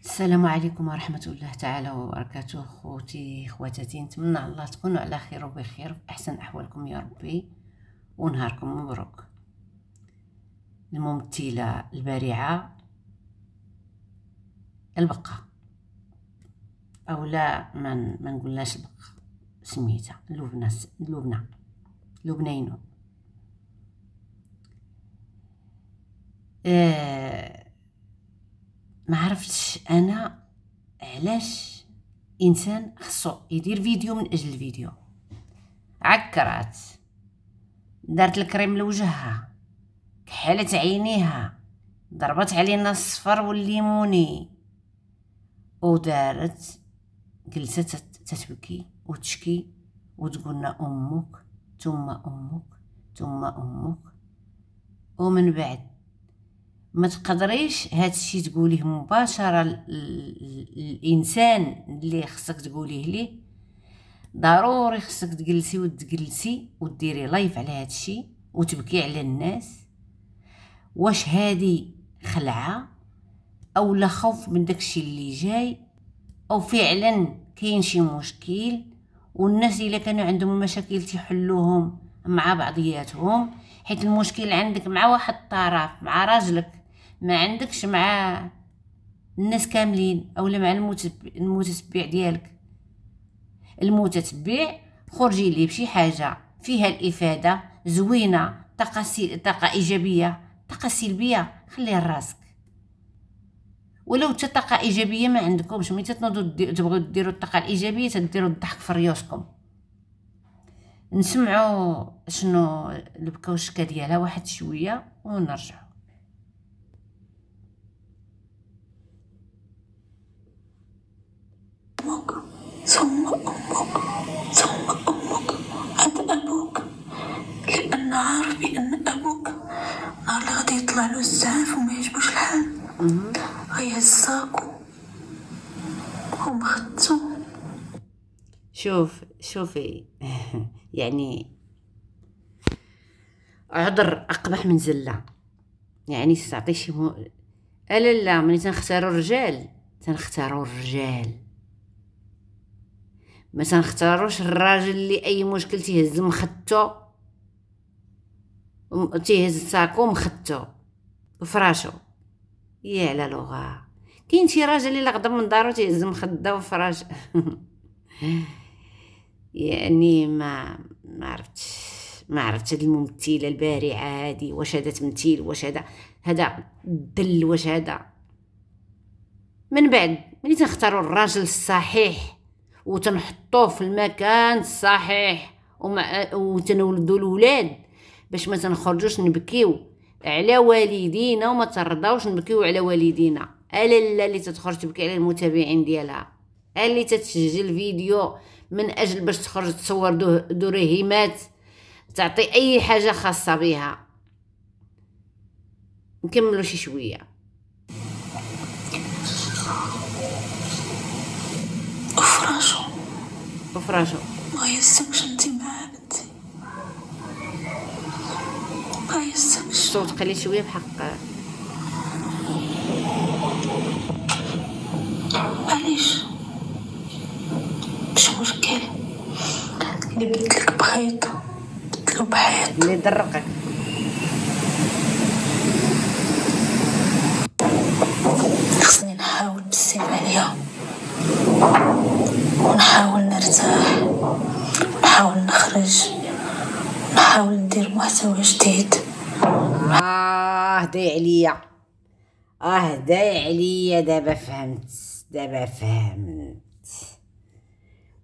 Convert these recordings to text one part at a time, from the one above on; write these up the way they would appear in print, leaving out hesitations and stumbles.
السلام عليكم ورحمة الله تعالى وبركاته. خوتي خواتاتي، نتمنى الله تكونوا على خير وبخير في أحسن أحوالكم يا ربي، ونهاركم مبروك. الممثلة البارعة البقة، أو لا ما نقولناش البقة، سميتها لبنينو. ما عرفتش انا علاش انسان خصو يدير فيديو من اجل الفيديو. عكرات، دارت الكريم لوجهها، كحلت عينيها، ضربت علينا الصفر والليموني، ودارت جلست تتبكي وتشكي وتقولنا امك ثم امك ثم امك. ومن بعد ما تقدريش هادشي تقوليه مباشره الانسان اللي خصك تقوليه ليه. ضروري خصك تجلسي وديري لايف على هادشي وتبكي على الناس. واش هادي خلعه او لا خوف من داكشي اللي جاي، او فعلا كاين شي مشكل والناس الا كانوا عندهم مشاكل تحلوهم مع بعضياتهم؟ حيت المشكل عندك مع واحد الطرف، مع راجلك، ما عندكش مع الناس كاملين، اولا مع المتتبع ديالك. المتتبع خرجي ليه بشي حاجه فيها الافاده زوينه، طاقه ايجابيه. طاقه سلبيه خليها لراسك. ولو حتى طاقه ايجابيه ما عندكمش، ملي تنوضوا تبغيو ديروا الطاقه الايجابيه تديروا الضحك في ريوسكم. نسمعوا شنو البكا والشكا ديالها واحد شويه ونرجعوا. أمك ثم أمك ثم أمك، هذا أبوك، لأن عارف بأن أبوك نهار اللي غادي يطلع له الزعاف وما يعجبوش الحال غيهز ساكو ومخدو. شوفي يعني عذر أقبح من زلة. يعني تعطي شي لا ملي تنختاروا الرجال ما تنختاروش الراجل اللي اي مشكل تيهز مخدتو، تيهز ساكو مخدتو وفراشو. يا على لغه، كاين شي راجل اللي غضب من دارو تيهز مخده وفراش يعني ما عرفتش هاد الممثله البارعه هادي، واش هذا تمثيل، واش هذا دل، واش هذا. من بعد ملي تنختاروا الراجل الصحيح وتنحطوه في المكان الصحيح وتنولدوا الاولاد، باش ما تنخرجوش نبكيو على والدينا وما ترضاوش نبكيو على والدينا. الا اللي تخرج تبكي على المتابعين ديالها، اللي تتسجل فيديو من اجل باش تخرج تصور درهيمات، تعطي اي حاجه خاصه بها. نكملوا شي شويه. وفراشو ما يسكش انتي مع بنتي، ما يسكش. الصوت قليل شويه بحق. معليش مش مشكل، اللي بدلك بخيط بدلو بحيط. اللي درقك خصني نحاول بزاف عليها، ونحاول نرتاح، ونحاول نخرج، ونحاول ندير محتوى جديد. داي عليا دابا فهمت.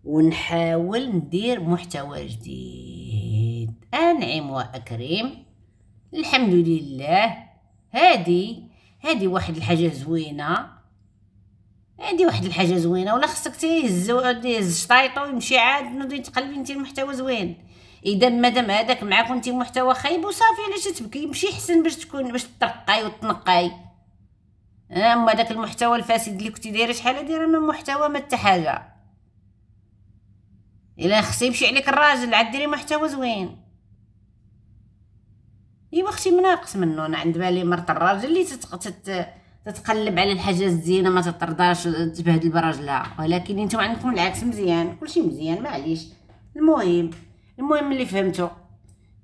ونحاول ندير محتوى جديد. انعم واكرم، الحمد لله. هادي واحد الحاجه زوينه، ولا خصك تهز شطايطو ويمشي عاد نوضي تقلبي انت المحتوى زوين. اذا مادام هذاك معاك وانت محتوى خايب وصافي، علاش تبكي؟ يمشي احسن باش ترقاي وتنقاي. اما داك المحتوى الفاسد اللي كنتي دايره شحال دايره من محتوى ما حتى حاجه. الا خصي يمشي عليك الراجل عاد ديري محتوى زوين. ايوا اختي مناقص منه. انا عند بالي مرت الراجل اللي تتقلب على الحاجه الزينه، ما تطرداش تبهدل براجلها. ولكن انتم عندكم العكس، مزيان كلشي مزيان، معليش. المهم اللي فهمتوا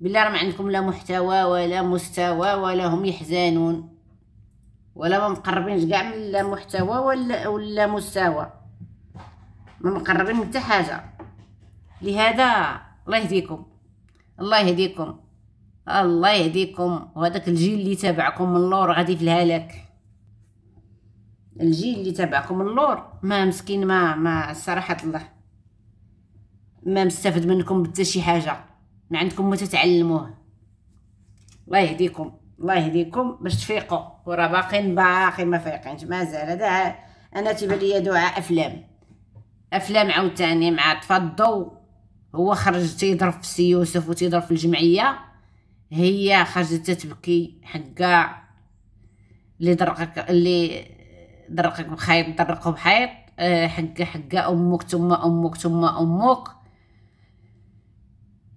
بالله راه ما عندكم لا محتوى ولا مستوى، ولا هم يحزنون، ولا ما مقربينش كاع من لا محتوى ولا مستوى، ما مقربين من حتى حاجه. لهذا الله يهديكم، الله يهديكم، الله يهديكم. وهذاك الجيل اللي تابعكم من اللور غادي في الهلاك. الجيل اللي تابعكم من اللور ما مسكين، ما صراحه الله ما مستفد منكم بتا شي حاجه، ما عندكم ما تتعلموه. الله يهديكم، الله يهديكم باش تفيقوا، وراه باقي ما فايقينش مازال. هذا انا تيبان ليا دعاء افلام عاوتاني مع طفى الضو. هو خرج تيضرب في سي يوسف وتيضرب في الجمعيه، هي خرجت تتبكي حكا اللي درقك بخيط درقه بحيط. حكا امك ثم امك ثم امك.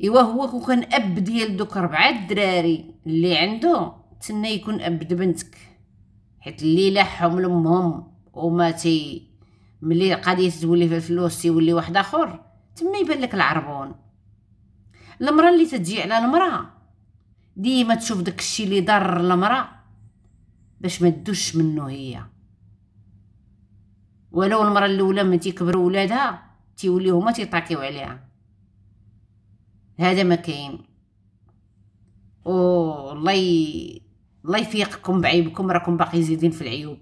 ايوا هو كون كان اب ديال دوك 4 الدراري اللي عنده، تسنى يكون اب بنتك، حيت اللي لاحهم لامهم وماتي ملي القضيه تولي في الفلوس تيولي واحد اخر، تما يبان لك العربون. المراه اللي تجي على المراه ديما تشوف داك الشيء اللي ضر المراه باش ما تدوش منه هي. ولو المراه الاولى من تيكبروا ولادها تيوليو هما تيطاكيو عليها، هذا ما كاين. الله يفيقكم بعيبكم، راكم باقي زيدين في العيوب.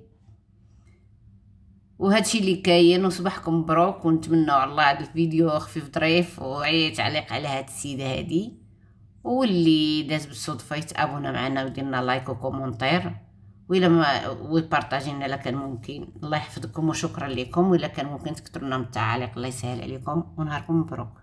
وهادشي اللي كاين، وصباحكم مبروك. ونتمنوا على الله هذا الفيديو خفيف ظريف وعي تعليق على هاد السيده هادي، واللي داز بالصدفه يتابونا معنا وديرنا لايك وكومونتير، وإلا ما ويبارطاجينا الا كان ممكن. الله يحفظكم وشكرا لكم، وإلا كان ممكن تكتبوا لنا التعاليق الله يسهل عليكم، ونهاركم مبروك.